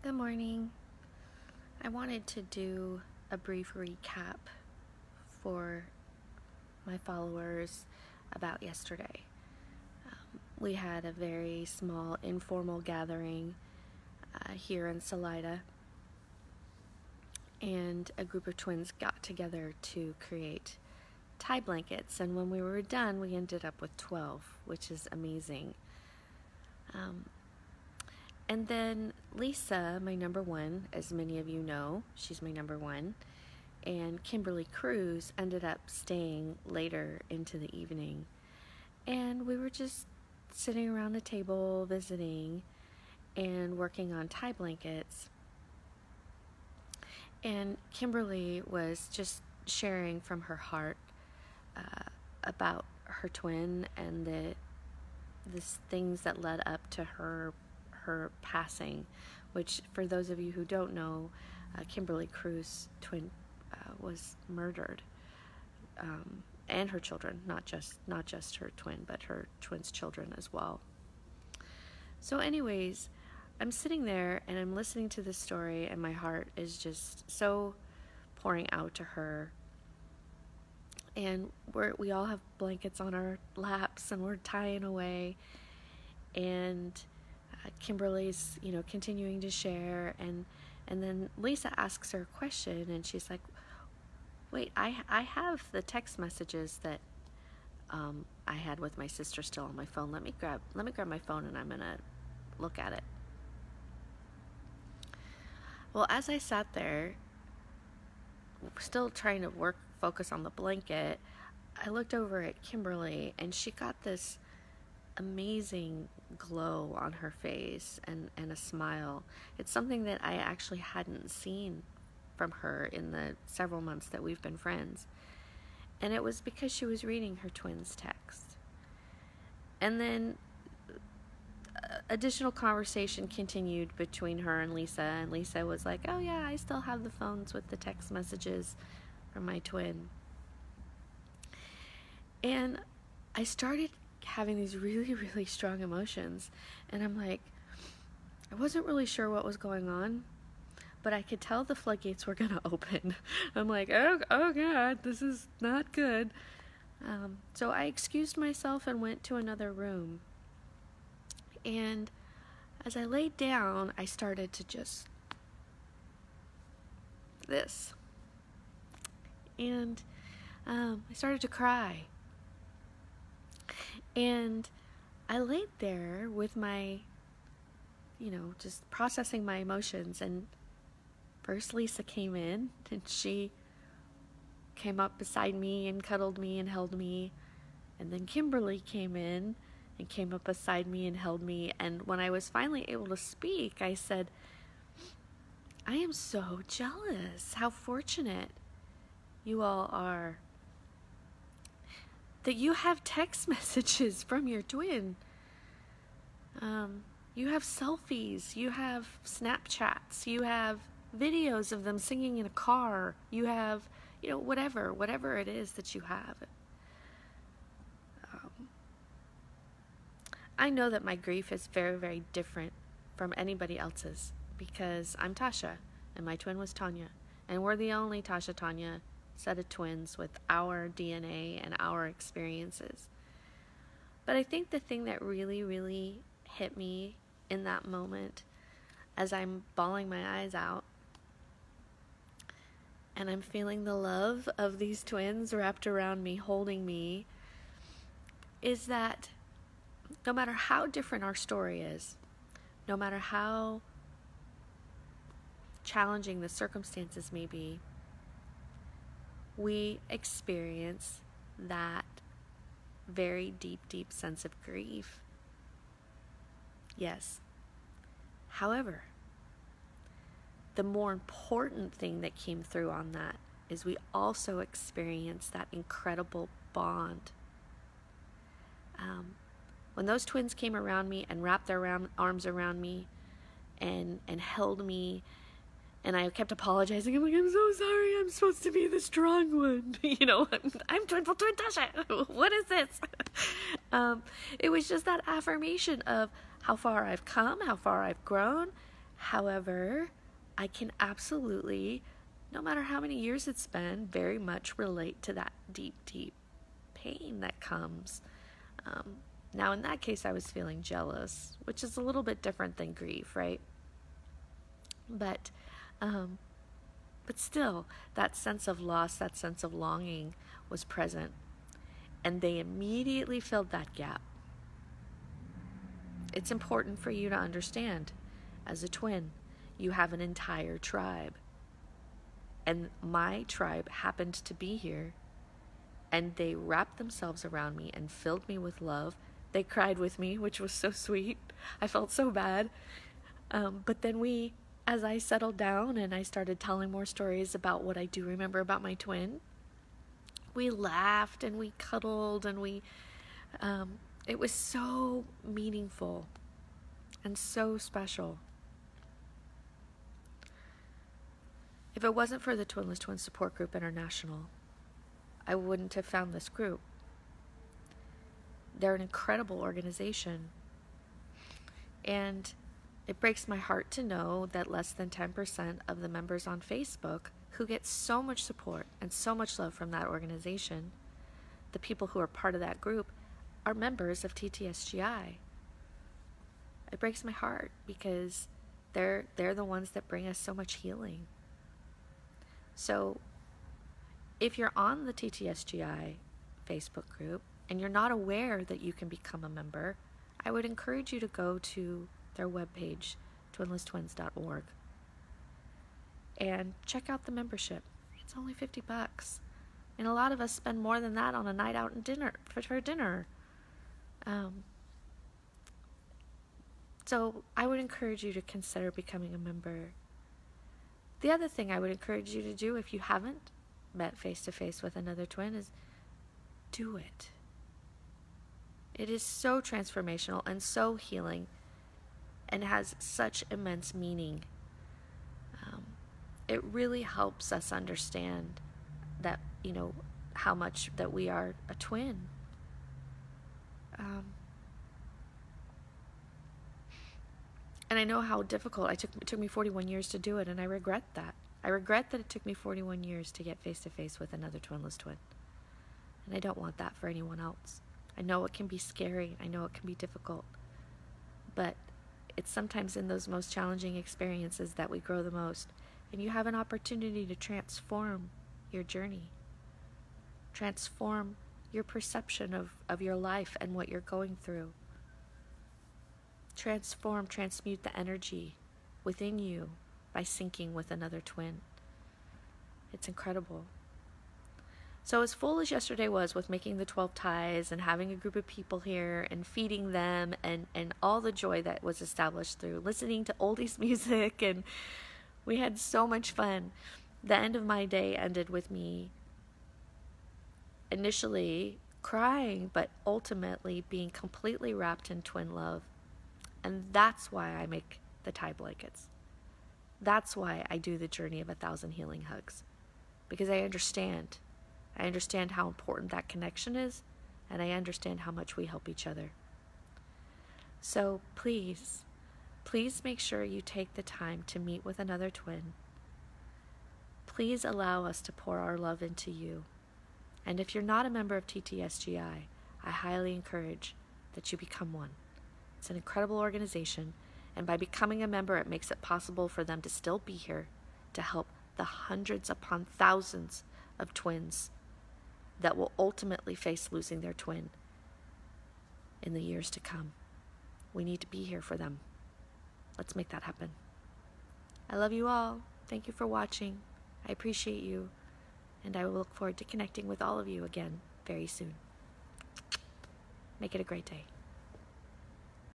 Good morning. I wanted to do a brief recap for my followers about yesterday. We had a very small informal gathering here in Salida, and a group of twins got together to create tie blankets, and when we were done we ended up with 12, which is amazing. And then Lisa, my number one, as many of you know, she's my number one, and Kimberly Cruz ended up staying later into the evening. And we were just sitting around the table visiting and working on tie blankets. And Kimberly was just sharing from her heart about her twin and the things that led up to her passing, which, for those of you who don't know, Kimberly Cruz twin was murdered, and her children, not just her twin, but her twin's children as well. So anyways, I'm sitting there and I'm listening to this story, and my heart is just so pouring out to her. And we all have blankets on our laps and we're tying away, and Kimberly's, continuing to share, and then Lisa asks her a question, and she's like, wait, I have the text messages that I had with my sister still on my phone. Let me grab my phone and I'm gonna look at it. Well, as I sat there, still trying to focus on the blanket, I looked over at Kimberly, and she got this amazing glow on her face and a smile. It's something that I actually hadn't seen from her in the several months that we've been friends. And it was because she was reading her twins' text. And then additional conversation continued between her and Lisa was like, oh yeah, I still have the phones with the text messages from my twin. And I started having these really, really strong emotions, and I'm like, I wasn't really sure what was going on, but I could tell the floodgates were gonna open. I'm like, oh God, this is not good. So I excused myself and went to another room, and as I laid down, I started to just and I started to cry. And I laid there with my, just processing my emotions. And first Lisa came in, and she came up beside me and cuddled me and held me. And then Kimberly came in and came up beside me and held me. And when I was finally able to speak, I said, I am so jealous how fortunate you all are that you have text messages from your twin. You have selfies, you have Snapchats, you have videos of them singing in a car, you have, whatever it is that you have. I know that my grief is very, very different from anybody else's, because I'm Tasha and my twin was Tanya, and we're the only Tasha Tanya set of twins with our DNA and our experiences. But I think the thing that really, really hit me in that moment, as I'm bawling my eyes out and I'm feeling the love of these twins wrapped around me, holding me, is that no matter how different our story is, no matter how challenging the circumstances may be, we experience that very deep, deep sense of grief. Yes. However, the more important thing that came through on that is we also experience that incredible bond. When those twins came around me and wrapped their arms around me and held me, and I kept apologizing. I'm like, I'm so sorry. I'm supposed to be the strong one. I'm Twinful Twin Tasha. What is this? It was just that affirmation of how far I've come, how far I've grown, However, I can absolutely, no matter how many years it's been, very much relate to that deep, deep pain that comes. Now, in that case, I was feeling jealous, which is a little bit different than grief, right? But still, that sense of loss, that sense of longing was present. And they immediately filled that gap. It's important for you to understand, as a twin, you have an entire tribe. And my tribe happened to be here. And they wrapped themselves around me and filled me with love. They cried with me, which was so sweet. I felt so bad. But then as I settled down and I started telling more stories about what I do remember about my twin, we laughed and we cuddled and it was so meaningful and so special. If it wasn't for the Twinless Twin Support Group International, I wouldn't have found this group. They're an incredible organization. And it breaks my heart to know that less than 10% of the members on Facebook, who get so much support and so much love from that organization, the people who are part of that group, are members of TTSGI. It breaks my heart because they're the ones that bring us so much healing. So if you're on the TTSGI Facebook group and you're not aware that you can become a member, I would encourage you to go to their webpage, twinlesstwins.org, and check out the membership. It's only $50. And a lot of us spend more than that on a night out and dinner for dinner. So I would encourage you to consider becoming a member. The other thing I would encourage you to do, if you haven't met face-to-face with another twin, is do it. It is so transformational and so healing and has such immense meaning. It really helps us understand that, how much that we are a twin. And I know how difficult it took me 41 years to do it, and I regret that. I regret that it took me 41 years to get face-to-face with another twinless twin. And I don't want that for anyone else. I know it can be scary. I know it can be difficult. But it's sometimes in those most challenging experiences that we grow the most. And you have an opportunity to transform your journey. Transform your perception of your life and what you're going through. Transmute the energy within you by syncing with another twin. It's incredible. So as full as yesterday was with making the 12 ties and having a group of people here and feeding them and all the joy that was established through listening to oldies music, and we had so much fun. The end of my day ended with me initially crying, but ultimately being completely wrapped in twin love. And that's why I make the tie blankets. That's why I do the journey of 1,000 healing hugs. Because I understand. I understand how important that connection is, and I understand how much we help each other. So please make sure you take the time to meet with another twin. Please allow us to pour our love into you. And if you're not a member of TTSGI, I highly encourage that you become one. It's an incredible organization, and by becoming a member, it makes it possible for them to still be here to help the hundreds upon thousands of twins that will ultimately face losing their twin in the years to come. We need to be here for them. Let's make that happen. I love you all. Thank you for watching. I appreciate you, and I will look forward to connecting with all of you again very soon. Make it a great day.